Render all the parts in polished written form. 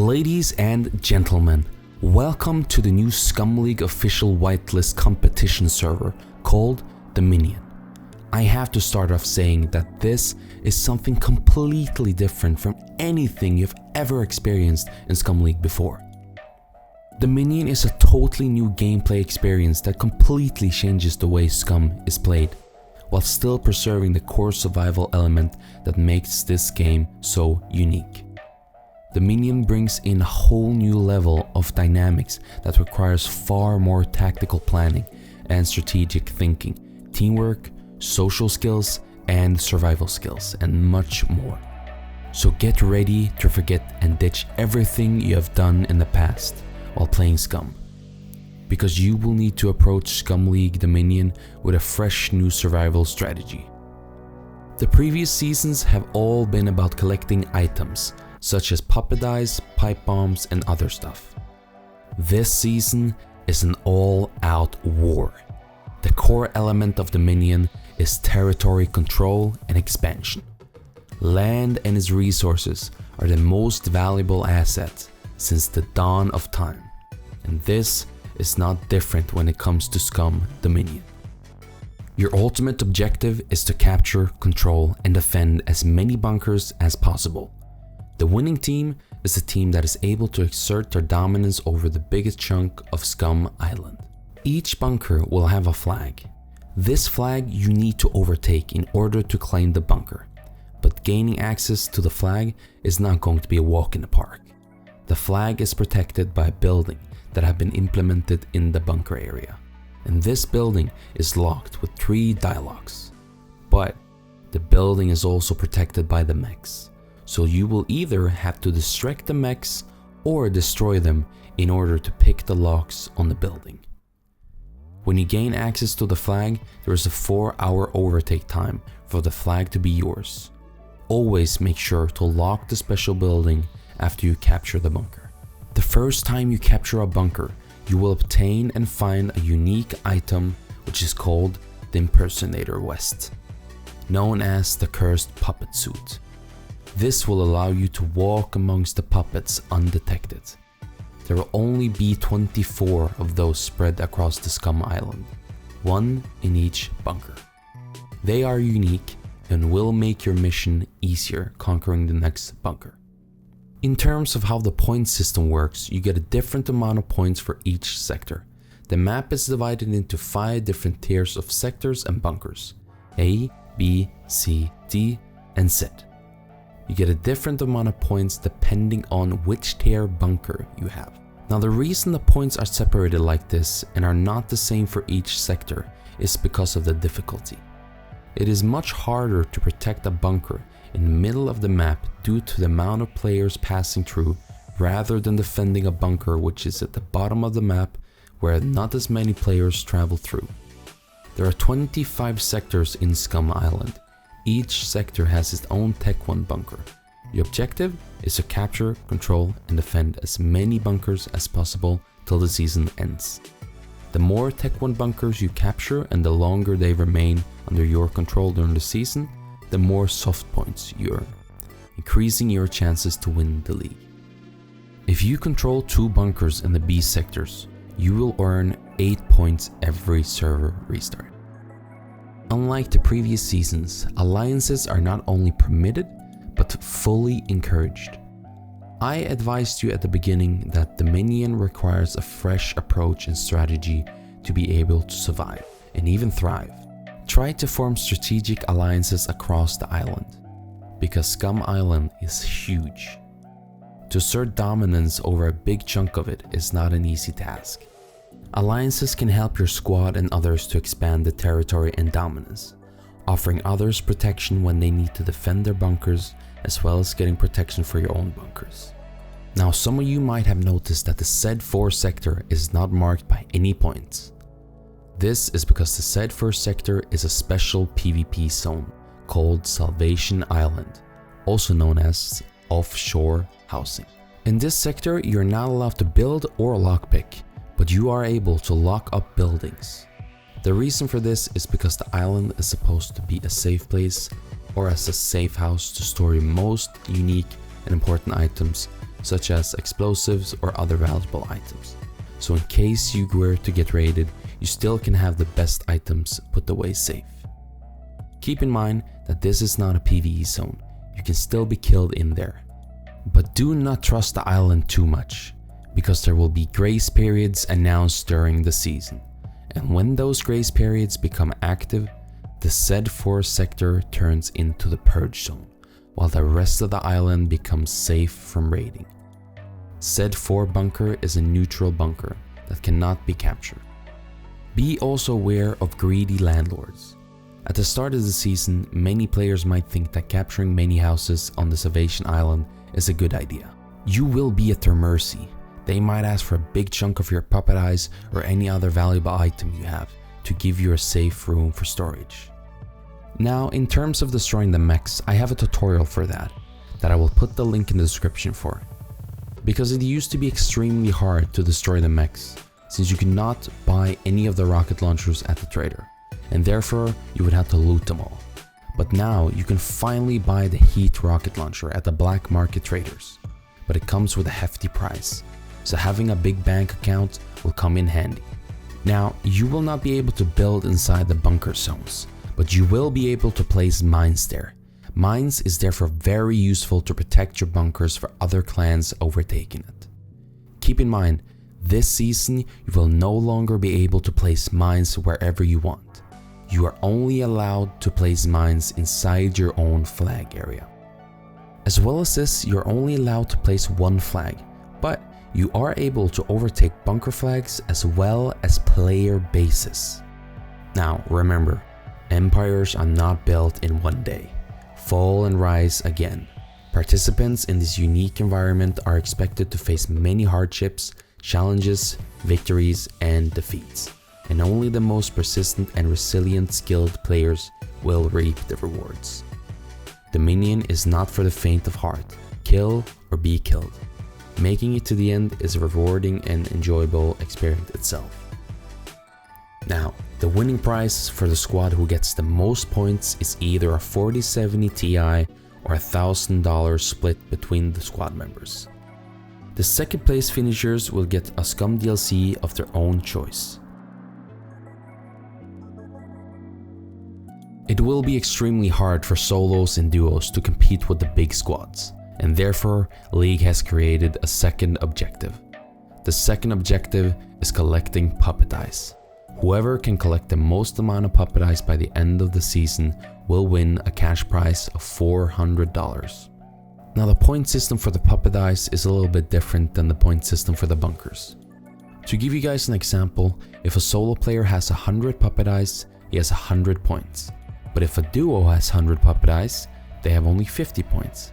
Ladies and gentlemen, welcome to the new Scum League official whitelist competition server called Dominion. I have to start off saying that this is something completely different from anything you've ever experienced in Scum League before. Dominion is a totally new gameplay experience that completely changes the way Scum is played, while still preserving the core survival element that makes this game so unique. Dominion brings in a whole new level of dynamics that requires far more tactical planning and strategic thinking, teamwork, social skills, and survival skills, and much more. So get ready to forget and ditch everything you have done in the past while playing Scum, because you will need to approach Scum League Dominion with a fresh new survival strategy. The previous seasons have all been about collecting items, such as puppet eyes, pipe bombs, and other stuff. This season is an all-out war. The core element of Dominion is territory control and expansion. Land and its resources are the most valuable assets since the dawn of time, and this is not different when it comes to Scum Dominion. Your ultimate objective is to capture, control, and defend as many bunkers as possible. The winning team is the team that is able to exert their dominance over the biggest chunk of Scum Island. Each bunker will have a flag. This flag you need to overtake in order to claim the bunker, but gaining access to the flag is not going to be a walk in the park. The flag is protected by a building that have been implemented in the bunker area, and this building is locked with 3 dialogues. But the building is also protected by the mechs. So you will either have to distract the mechs or destroy them in order to pick the locks on the building. When you gain access to the flag, there is a 4-hour overtake time for the flag to be yours. Always make sure to lock the special building after you capture the bunker. The first time you capture a bunker, you will obtain and find a unique item which is called the Impersonator Vest, known as the Cursed Puppet Suit. This will allow you to walk amongst the puppets undetected. There will only be 24 of those spread across the Scum Island, 1 in each bunker. They are unique and will make your mission easier conquering the next bunker. In terms of how the point system works, you get a different amount of points for each sector. The map is divided into 5 different tiers of sectors and bunkers: A, B, C, D, and Z. You get a different amount of points depending on which tier bunker you have. Now, the reason the points are separated like this and are not the same for each sector is because of the difficulty. It is much harder to protect a bunker in the middle of the map due to the amount of players passing through, rather than defending a bunker which is at the bottom of the map where not as many players travel through. There are 25 sectors in Scum Island. Each sector has its own Tech 1 bunker. The objective is to capture, control, and defend as many bunkers as possible till the season ends. The more Tech 1 bunkers you capture and the longer they remain under your control during the season, the more soft points you earn, increasing your chances to win the league. If you control 2 bunkers in the B sectors, you will earn 8 points every server restart. Unlike the previous seasons, alliances are not only permitted, but fully encouraged. I advised you at the beginning that Dominion requires a fresh approach and strategy to be able to survive and even thrive. Try to form strategic alliances across the island, because Scum Island is huge. To assert dominance over a big chunk of it is not an easy task. Alliances can help your squad and others to expand the territory and dominance, offering others protection when they need to defend their bunkers, as well as getting protection for your own bunkers. Now, some of you might have noticed that the Z4 sector is not marked by any points. This is because the Z4 sector is a special PvP zone called Salvation Island, also known as offshore housing. In this sector, you're not allowed to build or lockpick, but you are able to lock up buildings. The reason for this is because the island is supposed to be a safe place or as a safe house to store your most unique and important items such as explosives or other valuable items. So in case you were to get raided, you still can have the best items put away safe. Keep in mind that this is not a PvE zone, you can still be killed in there. But do not trust the island too much, because there will be grace periods announced during the season. And when those grace periods become active, the said 4 sector turns into the purge zone, while the rest of the island becomes safe from raiding. Said 4 bunker is a neutral bunker that cannot be captured. Be also aware of greedy landlords. At the start of the season, many players might think that capturing many houses on the Salvation Island is a good idea. You will be at their mercy. They might ask for a big chunk of your puppet eyes or any other valuable item you have to give you a safe room for storage. Now, in terms of destroying the mechs, I have a tutorial for that I will put the link in the description for. Because it used to be extremely hard to destroy the mechs, since you could not buy any of the rocket launchers at the trader, and therefore you would have to loot them all. But now you can finally buy the heat rocket launcher at the black market traders, but it comes with a hefty price, so having a big bank account will come in handy. Now, you will not be able to build inside the bunker zones, but you will be able to place mines there. Mines is therefore very useful to protect your bunkers for other clans overtaking it. Keep in mind, this season you will no longer be able to place mines wherever you want. You are only allowed to place mines inside your own flag area. As well as this, you're only allowed to place 1 flag, but you are able to overtake bunker flags as well as player bases. Now remember, empires are not built in one day. Fall and rise again. Participants in this unique environment are expected to face many hardships, challenges, victories, and defeats. And only the most persistent and resilient skilled players will reap the rewards. Dominion is not for the faint of heart. Kill or be killed. Making it to the end is a rewarding and enjoyable experience itself. Now, the winning prize for the squad who gets the most points is either a 4070 Ti or $1,000 split between the squad members. The second place finishers will get a Scum DLC of their own choice. It will be extremely hard for solos and duos to compete with the big squads, and therefore League has created a second objective. The second objective is collecting puppet eyes. Whoever can collect the most amount of puppet eyes by the end of the season will win a cash prize of $400. Now, the point system for the puppet eyes is a little bit different than the point system for the bunkers. To give you guys an example, if a solo player has 100 puppet eyes, he has 100 points. But if a duo has 100 puppet eyes, they have only 50 points.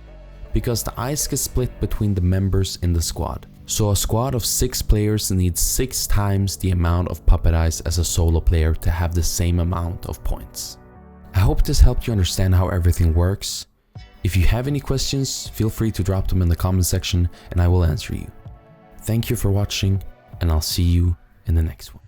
Because the eyes get split between the members in the squad. So a squad of 6 players needs 6 times the amount of puppet eyes as a solo player to have the same amount of points. I hope this helped you understand how everything works. If you have any questions, feel free to drop them in the comment section and I will answer you. Thank you for watching, and I'll see you in the next one.